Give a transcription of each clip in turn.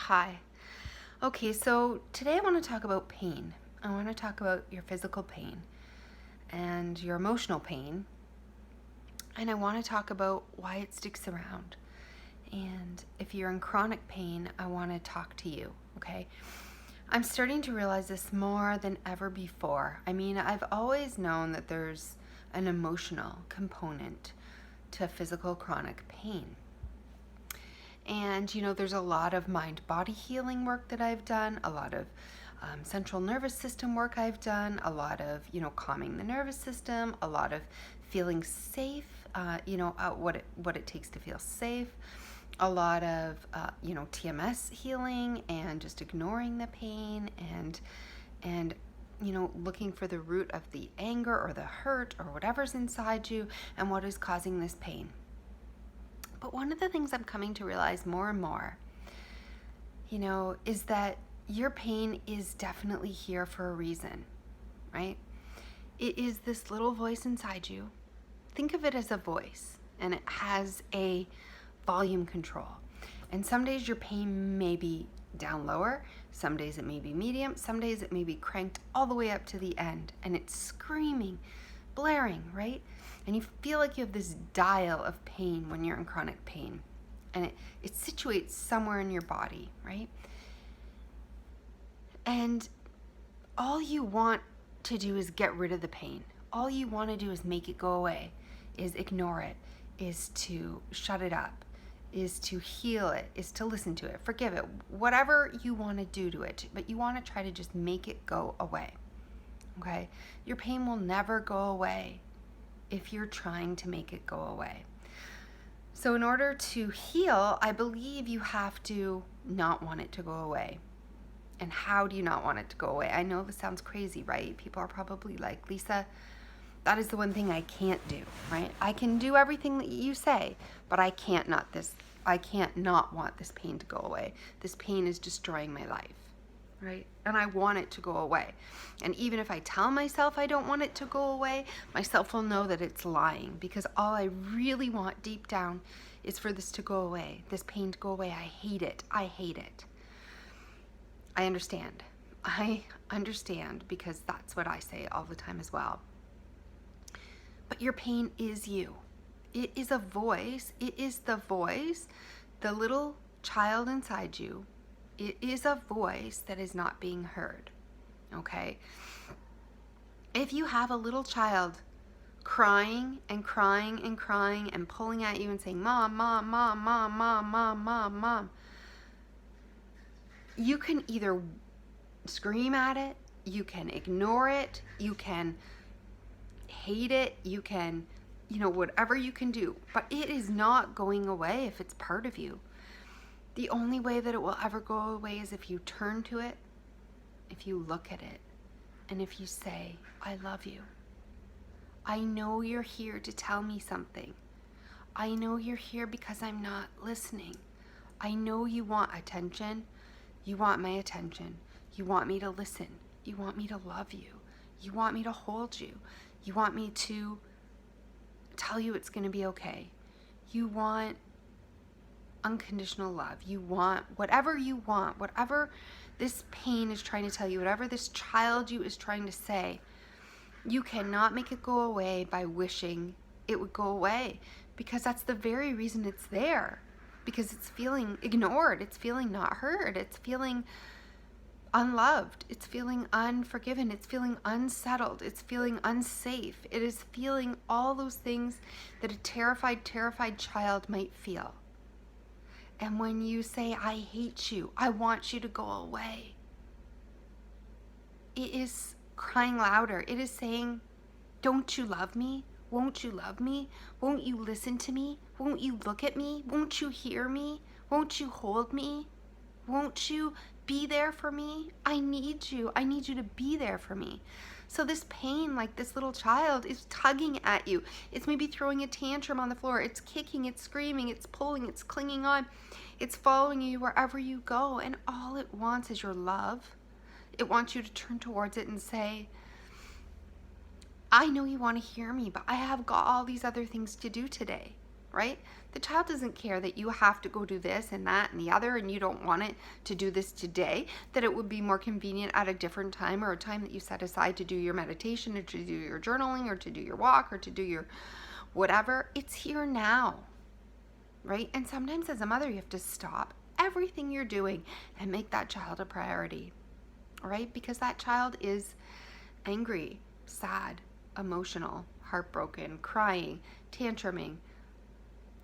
Hi. Okay, so today I want to talk about pain. I want to talk about your physical pain and your emotional pain. And I want to talk about why it sticks around. And if you're in chronic pain, I want to talk to you, okay? I'm starting to realize this more than ever before. I mean, I've always known that there's an emotional component to physical chronic pain. And, there's a lot of mind-body healing work that I've done, a lot of central nervous system work I've done, a lot of, calming the nervous system, a lot of feeling safe, what it takes to feel safe, a lot of, TMS healing and just ignoring the pain and looking for the root of the anger or the hurt or whatever's inside you and what is causing this pain. But one of the things I'm coming to realize more and more, is that your pain is definitely here for a reason, right? It is this little voice inside you. Think of it as a voice, and it has a volume control. And some days your pain may be down lower, some days it may be medium, some days it may be cranked all the way up to the end, and it's screaming, blaring, right? And you feel like you have this dial of pain when you're in chronic pain. And it situates somewhere in your body, right? And all you want to do is get rid of the pain. All you want to do is make it go away, is ignore it, is to shut it up, is to heal it, is to listen to it, forgive it, whatever you want to do to it. But you want to try to just make it go away, okay? Your pain will never go away if you're trying to make it go away. So in order to heal, I believe you have to not want it to go away. And how do you not want it to go away? I know this sounds crazy, right? People are probably like, Lisa, that is the one thing I can't do, right? I can do everything that you say, but I can't not want this pain to go away. This pain is destroying my life, right? And I want it to go away. And even if I tell myself I don't want it to go away, myself will know that it's lying, because all I really want deep down is for this to go away, this pain to go away. I hate it. I hate it. I understand. I understand, because that's what I say all the time as well. But your pain is you. It is a voice. It is the voice, the little child inside you. It is a voice that is not being heard, okay? If you have a little child crying and crying and crying and pulling at you and saying, Mom, Mom, Mom, Mom, Mom, Mom, Mom, Mom, you can either scream at it, you can ignore it, you can hate it, you can, whatever you can do, but it is not going away if it's part of you. The only way that it will ever go away is if you turn to it, if you look at it, and if you say, I love you. I know you're here to tell me something. I know you're here because I'm not listening. I know you want attention. You want my attention. You want me to listen. You want me to love you. You want me to hold you. You want me to tell you it's going to be okay. You want unconditional love. You want whatever this pain is trying to tell you, whatever this child you is trying to say. You cannot make it go away by wishing it would go away, because that's the very reason it's there. Because it's feeling ignored, it's feeling not heard, it's feeling unloved, it's feeling unforgiven, it's feeling unsettled, it's feeling unsafe. It is feeling all those things that a terrified child might feel. And when you say, I hate you, I want you to go away, it is crying louder. It is saying, don't you love me? Won't you love me? Won't you listen to me? Won't you look at me? Won't you hear me? Won't you hold me? Won't you be there for me? I need you. I need you to be there for me. So this pain, like this little child, is tugging at you. It's maybe throwing a tantrum on the floor. It's kicking, it's screaming, it's pulling, it's clinging on. It's following you wherever you go. And all it wants is your love. It wants you to turn towards it and say, I know you want to hear me, but I have got all these other things to do today, right? The child doesn't care that you have to go do this and that and the other, and you don't want it to do this today, that it would be more convenient at a different time, or a time that you set aside to do your meditation or to do your journaling or to do your walk or to do your whatever. It's here now, right? And sometimes as a mother, you have to stop everything you're doing and make that child a priority, right? Because that child is angry, sad, emotional, heartbroken, crying, tantruming,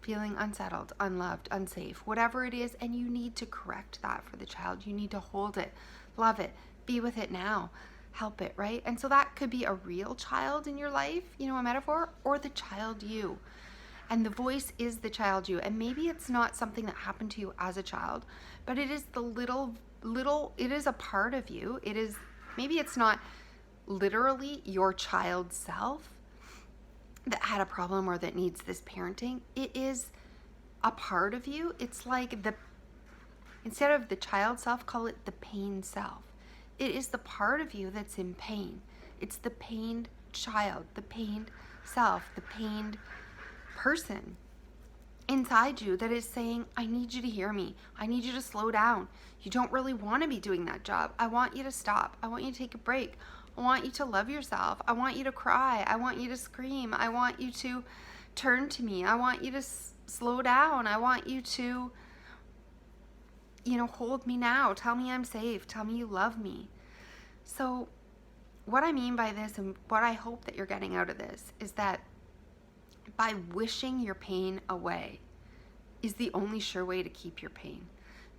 feeling unsettled, unloved, unsafe, whatever it is, and you need to correct that for the child. You need to hold it, love it, be with it now, help it, right? And so that could be a real child in your life, you know, a metaphor, or the child you. And the voice is the child you. And maybe it's not something that happened to you as a child, but it is the little, it is a part of you. It is, maybe it's not literally your child self that had a problem or that needs this parenting. It is a part of you. It's like instead of the child self, call it the pain self. It is the part of you that's in pain. It's the pained child, the pained self, the pained person inside you that is saying, I need you to hear me. I need you to slow down. You don't really want to be doing that job. I want you to stop. I want you to take a break. I want you to love yourself. I want you to cry. I want you to scream. I want you to turn to me. I want you to slow down. I want you to, you know, hold me now. Tell me I'm safe. Tell me you love me. So what I mean by this, and what I hope that you're getting out of this, is that by wishing your pain away is the only sure way to keep your pain.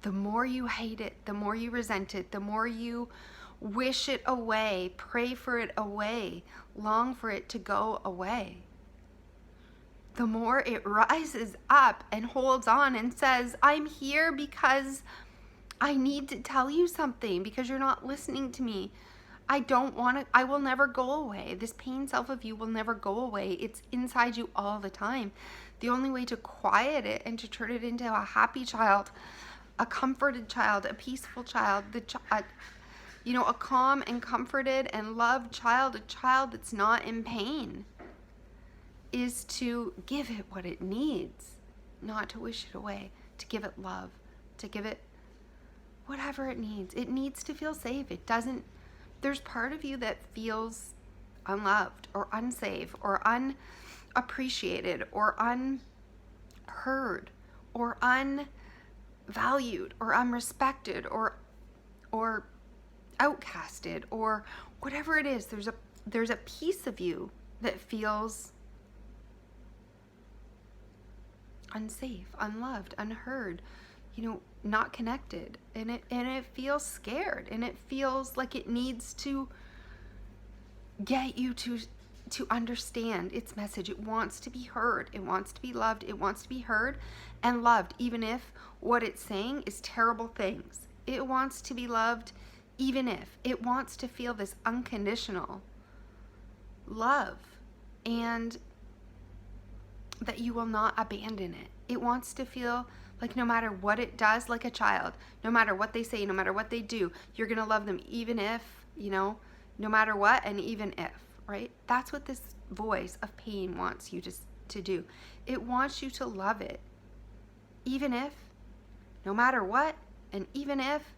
The more you hate it, the more you resent it, the more you wish it away, pray for it away, long for it to go away, the more it rises up and holds on and says, I'm here because I need to tell you something, because you're not listening to me. I don't want to, I will never go away. This pain self of you will never go away. It's inside you all the time. The only way to quiet it and to turn it into a happy child, a comforted child, a peaceful child, a calm and comforted and loved child, a child that's not in pain, is to give it what it needs, not to wish it away, to give it love, to give it whatever it needs. It needs to feel safe. There's part of you that feels unloved or unsafe or unappreciated or unheard or unvalued or unrespected or outcasted or whatever it is. There's a piece of you that feels unsafe, unloved, unheard, not connected, and it feels scared, and it feels like it needs to get you to understand its message. It wants to be heard. It wants to be loved. It wants to be heard and loved, even if what it's saying is terrible things. It wants to be loved, even if it wants to feel this unconditional love, and that you will not abandon it. It wants to feel like no matter what it does, like a child, no matter what they say, no matter what they do, you're going to love them, even if, no matter what, and even if, right? That's what this voice of pain wants you to do. It wants you to love it, even if, no matter what, and even if,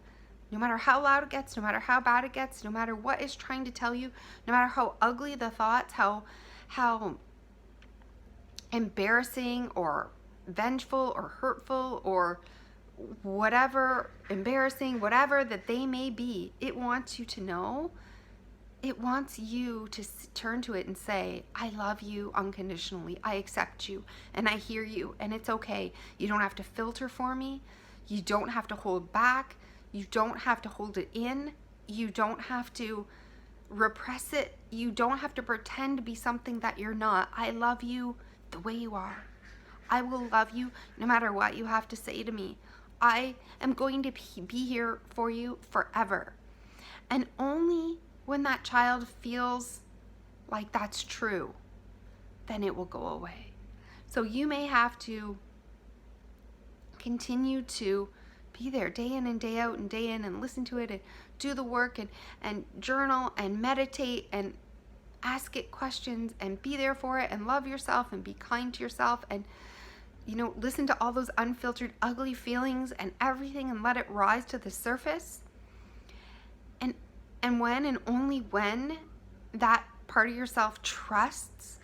no matter how loud it gets, no matter how bad it gets, no matter what it's trying to tell you, no matter how ugly the thoughts, how embarrassing or vengeful or hurtful or whatever, embarrassing, whatever that they may be, it wants you to know. It wants you to turn to it and say, I love you unconditionally. I accept you and I hear you, and it's okay. You don't have to filter for me. You don't have to hold back. You don't have to hold it in. You don't have to repress it. You don't have to pretend to be something that you're not. I love you the way you are. I will love you no matter what you have to say to me. I am going to be here for you forever. And only when that child feels like that's true, then it will go away. So you may have to continue to be there day in and day out and day in, and listen to it and do the work and journal and meditate and ask it questions and be there for it and love yourself and be kind to yourself and listen to all those unfiltered, ugly feelings and everything and let it rise to the surface. And when and only when that part of yourself trusts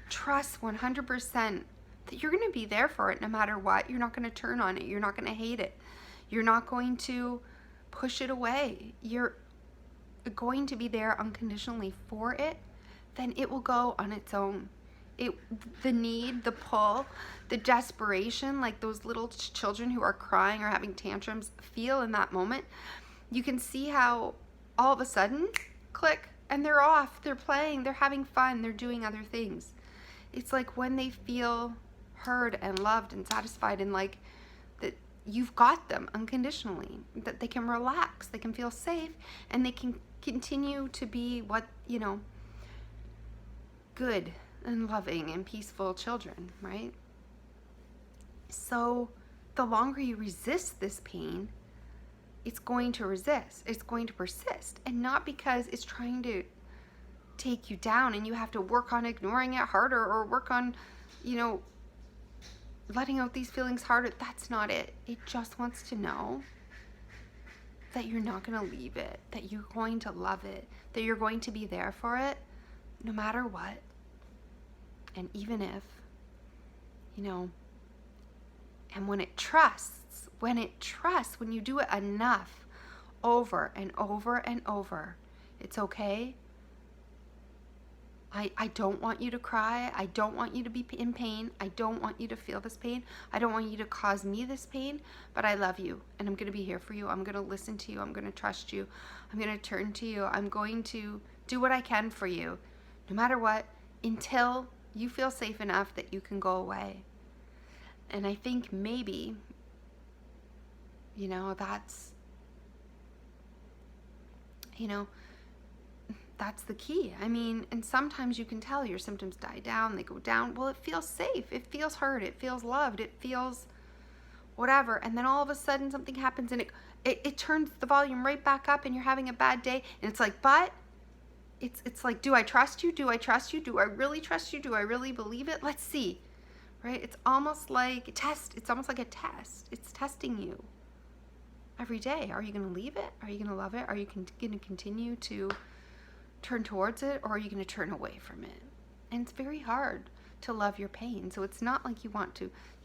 100% that you're going to be there for it no matter what. You're not going to turn on it. You're not going to hate it. You're not going to push it away. You're going to be there unconditionally for it, then it will go on its own. The need, the pull, the desperation, like those little children who are crying or having tantrums feel in that moment, you can see how all of a sudden, click, and they're off, they're playing, they're having fun, they're doing other things. It's like when they feel heard and loved and satisfied and like that you've got them unconditionally, that they can relax, they can feel safe, and they can continue to be what, good and loving and peaceful children, right? So the longer you resist this pain, it's going to persist, and not because it's trying to take you down and you have to work on ignoring it harder or work on, letting out these feelings harder. That's not it. It just wants to know that you're not going to leave it, that you're going to love it, that you're going to be there for it no matter what. And even if, and when it trusts, when you do it enough, over and over and over, it's okay. I don't want you to cry. I don't want you to be in pain. I don't want you to feel this pain. I don't want you to cause me this pain, but I love you and I'm going to be here for you. I'm going to listen to you. I'm going to trust you. I'm going to turn to you. I'm going to do what I can for you, no matter what, until you feel safe enough that you can go away. And I think maybe, that's the key. I mean, and sometimes you can tell your symptoms die down, they go down. Well, it feels safe. It feels heard. It feels loved. It feels whatever. And then all of a sudden something happens and it turns the volume right back up and you're having a bad day. And it's like, but it's like, do I trust you? Do I trust you? Do I really trust you? Do I really believe it? Let's see, right? It's almost like a test. It's almost like a test. It's testing you every day. Are you going to leave it? Are you going to love it? Are you going to continue to turn towards it, or are you going to turn away from it? And it's very hard to love your pain. So it's not like you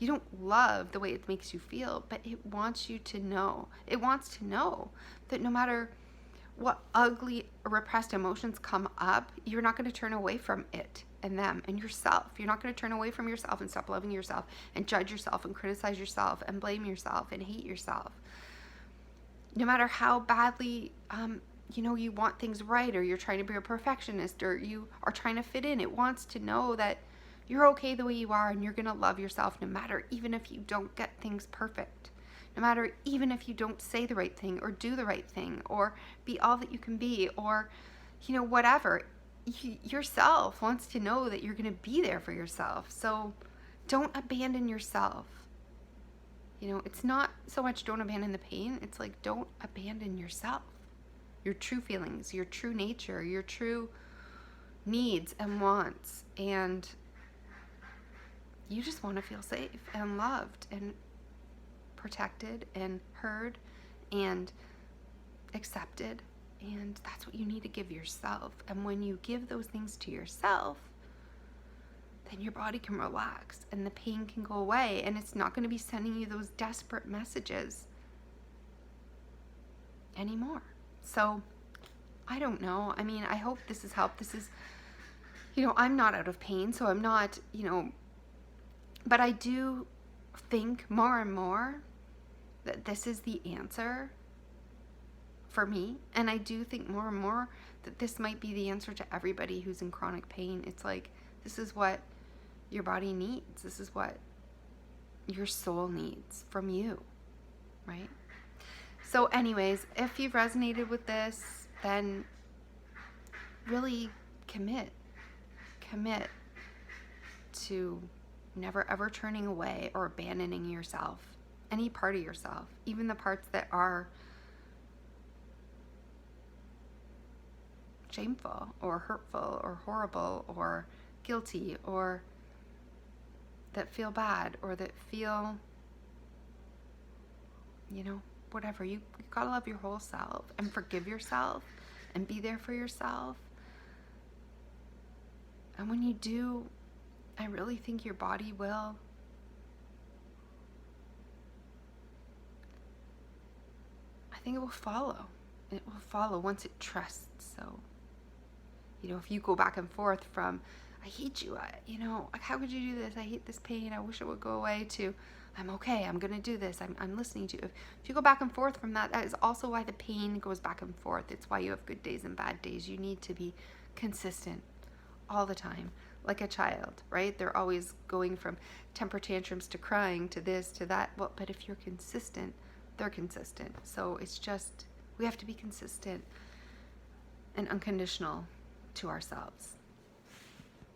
don't love the way it makes you feel, but it wants you to know. It wants to know that no matter what ugly repressed emotions come up, you're not going to turn away from it and them and yourself. You're not going to turn away from yourself and stop loving yourself and judge yourself and criticize yourself and blame yourself and hate yourself. No matter how badly you want things right, or you're trying to be a perfectionist, or you are trying to fit in, it wants to know that you're okay the way you are and you're going to love yourself no matter, even if you don't get things perfect, no matter even if you don't say the right thing or do the right thing or be all that you can be, or whatever. Yourself wants to know that you're going to be there for yourself. So don't abandon yourself. It's not so much don't abandon the pain, it's like don't abandon yourself, your true feelings, your true nature, your true needs and wants. And you just want to feel safe and loved and protected and heard and accepted. And that's what you need to give yourself. And when you give those things to yourself, then your body can relax and the pain can go away, and it's not going to be sending you those desperate messages anymore. So I don't know. I mean, I hope this has helped. This is, I'm not out of pain, so I'm not, but I do think more and more that this is the answer for me. And I do think more and more that this might be the answer to everybody who's in chronic pain. It's like, this is what your body needs. This is what your soul needs from you, right? So anyways, if you've resonated with this, then really commit to never ever turning away or abandoning yourself, any part of yourself, even the parts that are shameful or hurtful or horrible or guilty or that feel bad or that feel, whatever. You gotta love your whole self and forgive yourself and be there for yourself. And when you do, I really think your body will. I think it will follow. It will follow once it trusts. So, if you go back and forth from, I hate you, how could you do this? I hate this pain. I wish it would go away, to, I'm okay. I'm going to do this. I'm listening to you. If you go back and forth from that, that is also why the pain goes back and forth. It's why you have good days and bad days. You need to be consistent all the time, like a child, right? They're always going from temper tantrums to crying to this to that. Well, but if you're consistent, they're consistent. So it's just, we have to be consistent and unconditional to ourselves.